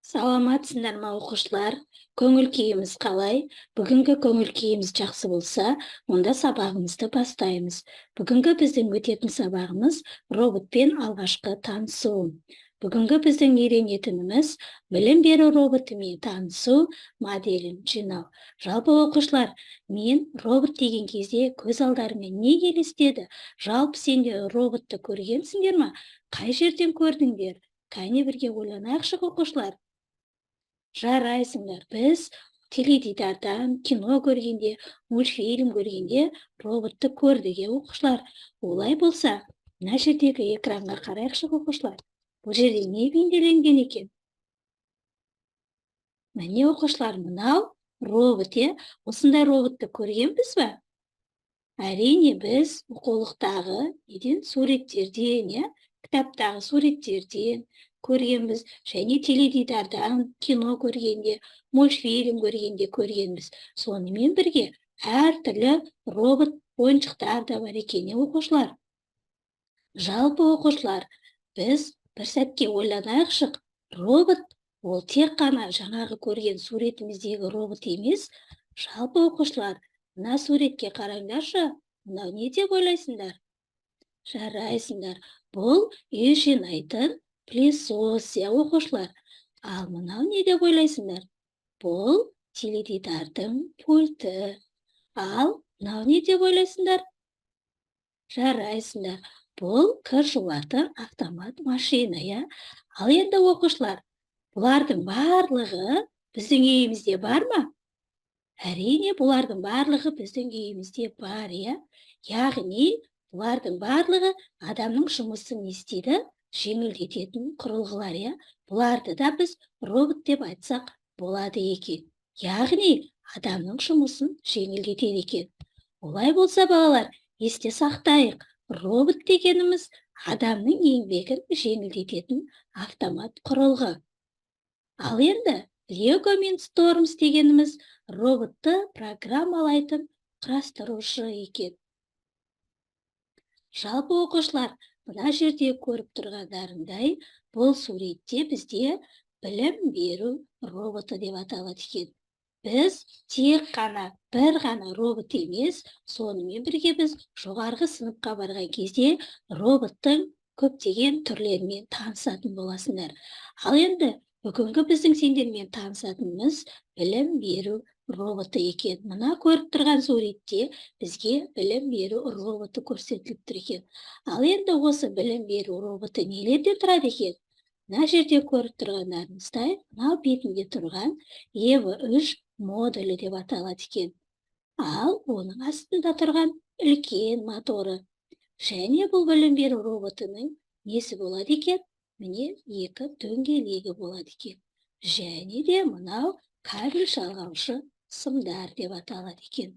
Саламатсыздар ма оқушылар? Көңіл күйіміз қалай? Бүгінгі көңіл күйіміз жақсы болса, онда сабағымызды бастаймыз. Бүгінгі біздің өтетін сабағымыз роботпен алғашқы танысу. Бүгінгі біздің үйренетініміз білім беру роботымен танысу, моделін жинау. Жалпы оқушылар, мен робот деген кезде көз алдарыңа не елестеді? Жалпы сендер роботты көргенсіңдер ма? Қай жерден көрдіңдер? Кәне бірге ойланайықшы оқушылар. Жарайсыңдар. Біз теледидардан, кино көргенде, мультфильм көргенде роботты көрдік оқушылар. Олай болса, мына жердегі экранға қарайықшы оқушылар. Бұл жерде не бейнеленген екен? Міне оқушылар, мынау робот, осындай роботты көргенбіз бе? Әрине біз оқулықтағы суреттерден, кітаптағы суреттерден көргенбіз, және теледидардан, кино көргенде, мультфильм көргенде көргенбіз. Сонымен бірге әртүрлі робот ойыншықтар да бар екен оқушылар. Жалпы оқушылар, біз бір сәтке ойланайықшы, робот ол тек қана жаңағы көрген суретіміздегі робот емес. Жалпы оқушылар, мына суретке қараңдаршы, мынау не деп ойлайсыңдар? Жарайсыңдар, бұл үй жинайтын пылесос оқушылар. Ал мынау не деп ойлайсыңдар? Бұл теледидардың пульті. Ал мынау не деп ойлайсыңдар? Жарайсыңдар, бұл кір жуатын автомат машина, Ал енді оқушылар, бұлардың барлығы біздің үйімізде бар ма? Әрине, бұлардың барлығы біздің үйімізде бар, Яғни, бұлардың барлығы адамның жұмысын істейді, жеңілдететін құрылғылар, Бұларды да біз робот деп айтсақ болады екен. Яғни, адамның жұмысын жеңілдетеді екен. Олай болса, балалар, есте сақтайық, робот дегеніміз адамның еңбегін жеңілдететін автомат құрылғы. Ал енді Lego мен Storms дегеніміз роботты программалайтын құрастырушы екен. Жалпы оқушылар, мына жерде көріп тұрғандарыңдай, бұл суретте бізде білім беру роботы деп аталады екен. Біз тек қана бір ғана робот емес, сонымен бірге біз жоғарғы сыныпқа барған кезде роботтың көптеген түрлерімен танысатын боласыңдар. Ал енді бүгінгі біздің сендермен танысатынымыз білім беру роботы екен. Мына көріп тұрған суретте бізге білім беру роботы көрсетіліп тұр екен. Ал енді осы білім беру роботы нелерден тұрады екен? Мына жерде көріп тұрғандарыңыздай, мынау бетінде тұрған EV3 модулі деп аталады екен. Ал оның астында тұрған үлкен моторы. Және бұл білім беру роботының несі болады екен? Міне екі дөңгелегі болады екен. Және де мынау кабель жалғаушы сымдар деп аталады екен.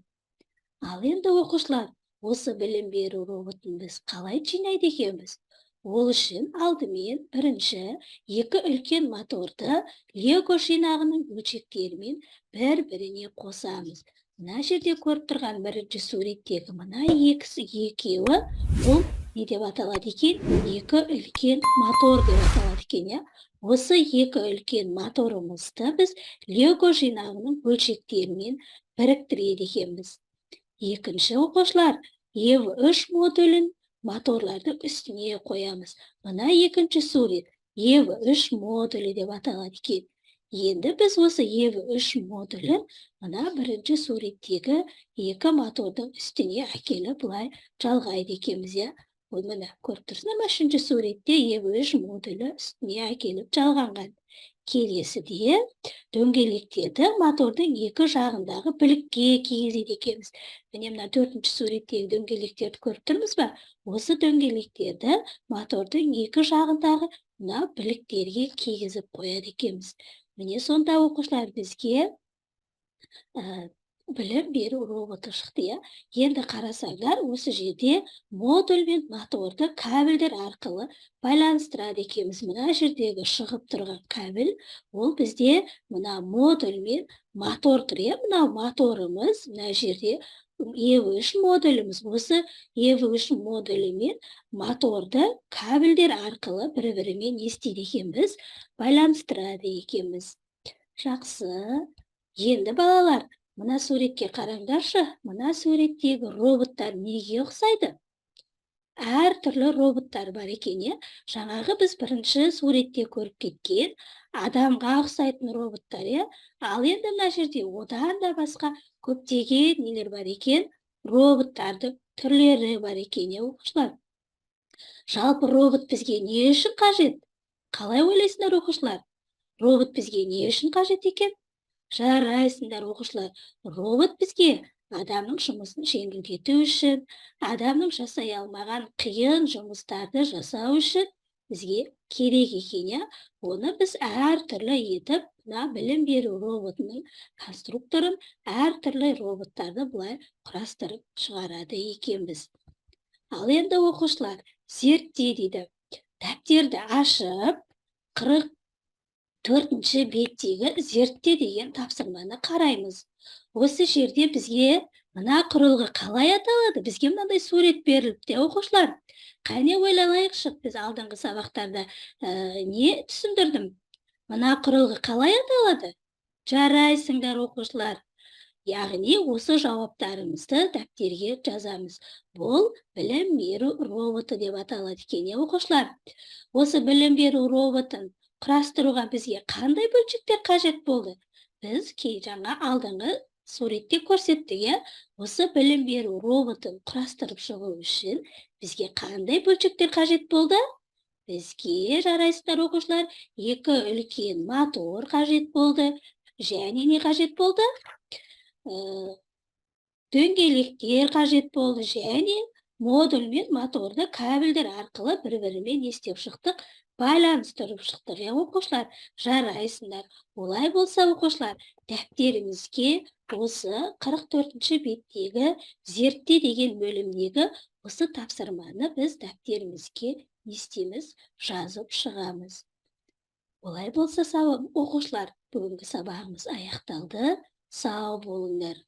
Ал енді оқушылар, осы білім беру роботын біз қалай жинайды екенбіз? Ол үшін алдымен бірінші екі үлкен моторды Lego жинағының бөлшектерімен бір-біріне қосамыз. Мына жерде көріп тұрған бірінші суреттегі мына екеуі бұл не деп аталады екен? Екі үлкен мотор деп аталады екен, Осы екі үлкен моторымызды біз Lego жинағының бөлшектерімен біріктіреді екенбіз. Екінші оқушылар, EV3 модулін моторлардың үстіне қоямыз. Мына екінші сурет EV3 модулі деп аталады екен. Енді біз осы EV3 модулін мына бірінші суреттегі екі мотордың үстіне әкеліп бұлай жалғайды екенбіз, Бұл міне көріп тұрсыңдар ма, үшінші суретте EV3 модулі үстіне әкеліп жалғанған. Келесіде дөңгелектерді мотордың екі жағындағы білікке кигізеді екенбіз. Міне мына төртінші суреттегі дөңгелектерді көріп тұрмыз ба? Осы дөңгелектерді мотордың екі жағындағы мына біліктерге кигізіп қояды екенбіз. Міне сонда оқушылар бізге білім беру роботы шықты, иә. Енді қарасаңдар, осы жерде модуль мен моторды кабельдер арқылы байланыстырады екенбіз. Мына жердегі шығып тұрған кабель, ол бізде мына модуль мен мотор тұр, иә. Мынау моторымыз, мына жерде EV3 модуліміз. Осы EV3 модулі мен моторды кабельдер арқылы бір-бірімен не істейді екенбіз, байланыстырады екенбіз. Жақсы. Енді балалар, мына суретке қараңдаршы. Мына суреттегі роботтар неге ұқсайды? Әртүрлі роботтар бар екен, иә. Жаңағы біз бірінші суретте көріп кеткен адамға ұқсайтын роботтар, иә. Ал енді мына жерде одан да басқа көптеген нелер бар екен, роботтардың түрлері бар екен, иә, оқушылар. Жалпы робот бізге не үшін қажет? Қалай ойлайсыңдар, оқушылар? Робот бізге не үшін қажет екен? Жарайсыңдар, оқушылар. Робот бізге адамның жұмысын жеңілдету үшін, адамның жасай алмаған қиын жұмыстарды жасау үшін бізге керек екен, иә. Оны біз әртүрлі етіп, мына білім беру роботының конструкторын әртүрлі роботтарды былай құрастырып шығарады екенбіз. Ал енді оқушылар, зертте дейді. Дәптерді ашып, 44-ші беттегі зертте деген тапсырманы қараймыз. Осы жерде бізге мына құрылғы қалай аталады? Бізге мынандай сурет беріліпті, оқушылар. Қане ойланайықшы, біз алдыңғы сабақтарда не түсіндірдім? Мына құрылғы қалай аталады? Жарайсыңдар, оқушылар. Яғни осы жауаптарымызды дәптерге жазамыз. Бұл білім беру роботы деп аталады екен, оқушылар. Осы білім беру роботын құрастыруға бізге қандай бөлшектер қажет болды? Біз жаңа алдыңғы суретте көрсеттік, осы білім беру роботын құрастырып шығу үшін бізге қандай бөлшектер қажет болды? Бізге, жарайсыздар оқушылар, 2 үлкен мотор қажет болды. Және не қажет болды? Дөңгелектер қажет болды. Және модуль мен моторды кабельдер арқылы бір-бірімен естеп шықтық, байланыстырып шықтық, оқушылар. Жарайсыңдар. Олай болса, оқушылар, дәптерімізге осы 44-ші беттегі зертте деген бөлімдегі осы тапсырманы біз дәптерімізге естеміз, жазып шығамыз. Олай болса, оқушылар, бүгінгі сабағымыз аяқталды. Сау болыңдар.